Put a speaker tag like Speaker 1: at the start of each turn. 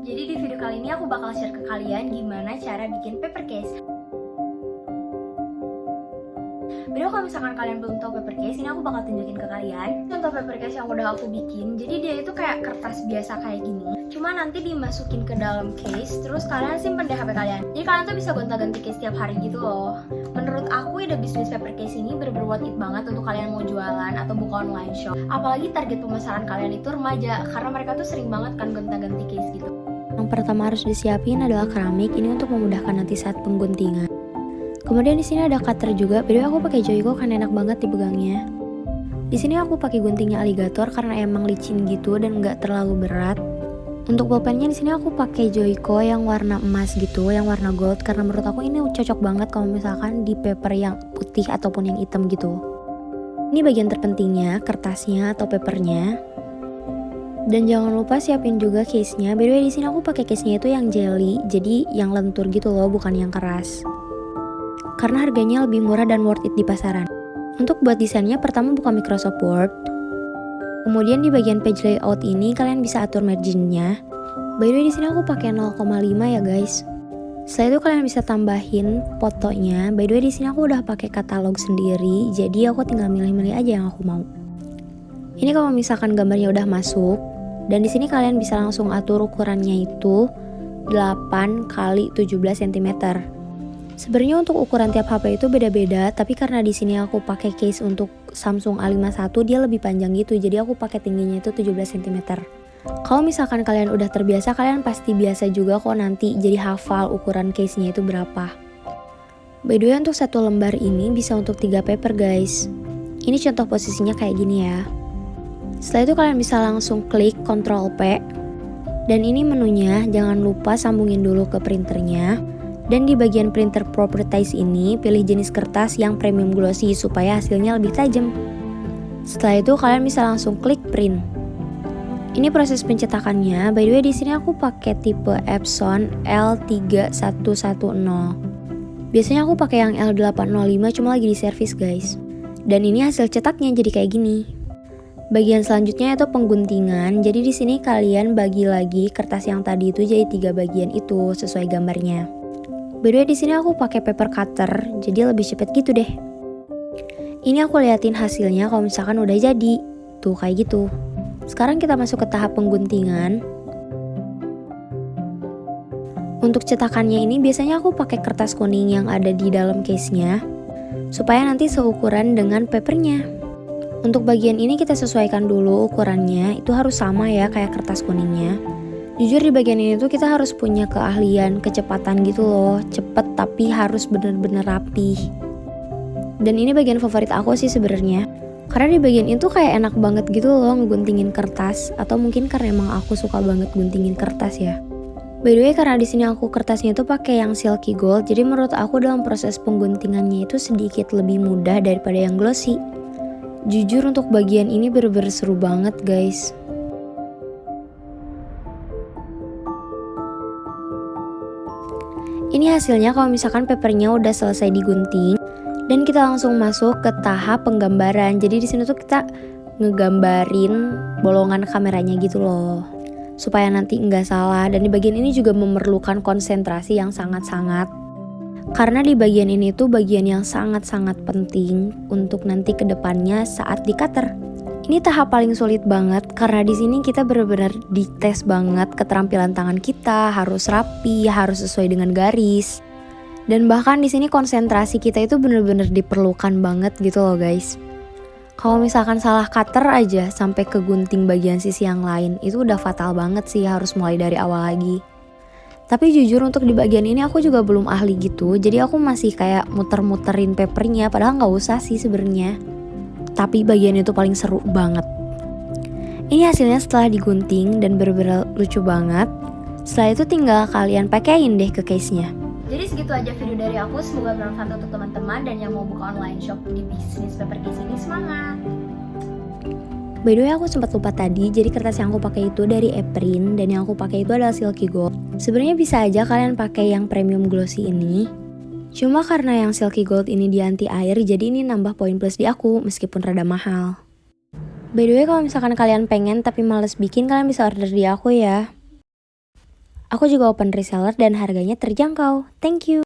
Speaker 1: Jadi di video kali ini aku bakal share ke kalian gimana cara bikin paper case. Beda kalau misalkan kalian belum tahu paper case, ini aku bakal tunjukin ke kalian contoh paper case yang udah aku bikin. Jadi dia itu kayak kertas biasa kayak gini, cuma nanti dimasukin ke dalam case, terus kalian simpen di HP kalian. Jadi kalian tuh bisa gonta-ganti case tiap hari gitu loh. Menurut aku ide bisnis paper case ini bener-bener worth it banget untuk kalian mau jualan atau buka online shop. Apalagi target pemasaran kalian itu remaja, karena mereka tuh sering banget kan gonta-ganti case gitu.
Speaker 2: Yang pertama harus disiapin adalah keramik, ini untuk memudahkan nanti saat pengguntingan. Kemudian di sini ada cutter juga. By the way, aku pakai Joico kan enak banget dipegangnya. Di sini aku pakai guntingnya alligator karena emang licin gitu dan nggak terlalu berat. Untuk pulpennya di sini aku pakai Joico yang warna emas gitu, yang warna gold, karena menurut aku ini cocok banget kalau misalkan di paper yang putih ataupun yang hitam gitu. Ini bagian terpentingnya, kertasnya atau papernya. Dan jangan lupa siapin juga case-nya. By the way, di sini aku pakai case-nya itu yang jelly, jadi yang lentur gitu loh, bukan yang keras. Karena harganya lebih murah dan worth it di pasaran. Untuk buat desainnya, pertama buka Microsoft Word. Kemudian di bagian page layout ini kalian bisa atur margin-nya. By the way, di sini aku pakai 0,5 ya guys. Setelah itu kalian bisa tambahin fotonya. By the way, di sini aku udah pakai katalog sendiri, jadi aku tinggal milih-milih aja yang aku mau. Ini kalau misalkan gambarnya udah masuk, dan di sini kalian bisa langsung atur ukurannya itu 8 x 17 cm. Sebenarnya untuk ukuran tiap HP itu beda-beda, tapi karena di sini aku pakai case untuk Samsung A51, dia lebih panjang gitu, jadi aku pakai tingginya itu 17 cm. Kalau misalkan kalian udah terbiasa, kalian pasti biasa juga kok nanti jadi hafal ukuran case-nya itu berapa. By the way, untuk satu lembar ini bisa untuk 3 paper guys. Ini contoh posisinya kayak gini ya. Setelah itu kalian bisa langsung klik Ctrl P. Dan ini menunya, jangan lupa sambungin dulu ke printernya. Dan di bagian printer properties ini, pilih jenis kertas yang premium glossy supaya hasilnya lebih tajam. Setelah itu kalian bisa langsung klik print. Ini proses pencetakannya. By the way, di sini aku pakai tipe Epson L3110. Biasanya aku pakai yang L805, cuma lagi di servis guys. Dan ini hasil cetaknya jadi kayak gini. Bagian selanjutnya itu pengguntingan. Jadi di sini kalian bagi lagi kertas yang tadi itu jadi 3 bagian itu sesuai gambarnya. By the way, di sini aku pakai paper cutter, jadi lebih cepet gitu deh. Ini aku liatin hasilnya kalau misalkan udah jadi. Tuh kayak gitu. Sekarang kita masuk ke tahap pengguntingan. Untuk cetakannya ini biasanya aku pakai kertas kuning yang ada di dalam case-nya, supaya nanti seukuran dengan papernya. Untuk bagian ini kita sesuaikan dulu ukurannya, itu harus sama ya kayak kertas kuningnya. Jujur di bagian ini tuh kita harus punya keahlian, kecepatan gitu loh. Cepet tapi harus bener-bener rapih. Dan ini bagian favorit aku sih sebenarnya. Karena di bagian itu kayak enak banget gitu loh ngeguntingin kertas. Atau mungkin karena emang aku suka banget guntingin kertas ya. By the way, karena di sini aku kertasnya itu pakai yang silky gold, jadi menurut aku dalam proses pengguntingannya itu sedikit lebih mudah daripada yang glossy. Jujur untuk bagian ini bener-bener seru banget guys. Ini hasilnya kalau misalkan papernya udah selesai digunting dan kita langsung masuk ke tahap penggambaran. Jadi di sini tuh kita ngegambarin bolongan kameranya gitu loh, supaya nanti nggak salah. Dan di bagian ini juga memerlukan konsentrasi yang sangat-sangat. Karena di bagian ini tuh bagian yang sangat-sangat penting untuk nanti kedepannya saat di cutter. Ini tahap paling sulit banget karena di sini kita benar-benar dites banget keterampilan tangan kita, harus rapi, harus sesuai dengan garis. Dan bahkan di sini konsentrasi kita itu benar-benar diperlukan banget gitu loh guys. Kalau misalkan salah cutter aja sampai ke gunting bagian sisi yang lain, itu udah fatal banget sih, harus mulai dari awal lagi. Tapi jujur untuk di bagian ini aku juga belum ahli gitu, jadi aku masih kayak muter-muterin papernya, padahal nggak usah sih sebenarnya. Tapi bagian itu paling seru banget. Ini hasilnya setelah digunting dan bener-bener lucu banget. Setelah itu tinggal kalian pakein deh ke case-nya.
Speaker 1: Jadi segitu aja video dari aku, semoga bermanfaat untuk teman-teman dan yang mau buka online shop di bisnis paper case ini, semangat!
Speaker 2: By the way, aku sempat lupa tadi, jadi kertas yang aku pakai itu dari Eprin dan yang aku pakai itu adalah silky gold. Sebenarnya bisa aja kalian pakai yang premium glossy ini. Cuma karena yang silky gold ini di anti air, jadi ini nambah poin plus di aku meskipun rada mahal. By the way, kalau misalkan kalian pengen tapi males bikin, kalian bisa order di aku ya. Aku juga open reseller dan harganya terjangkau. Thank you.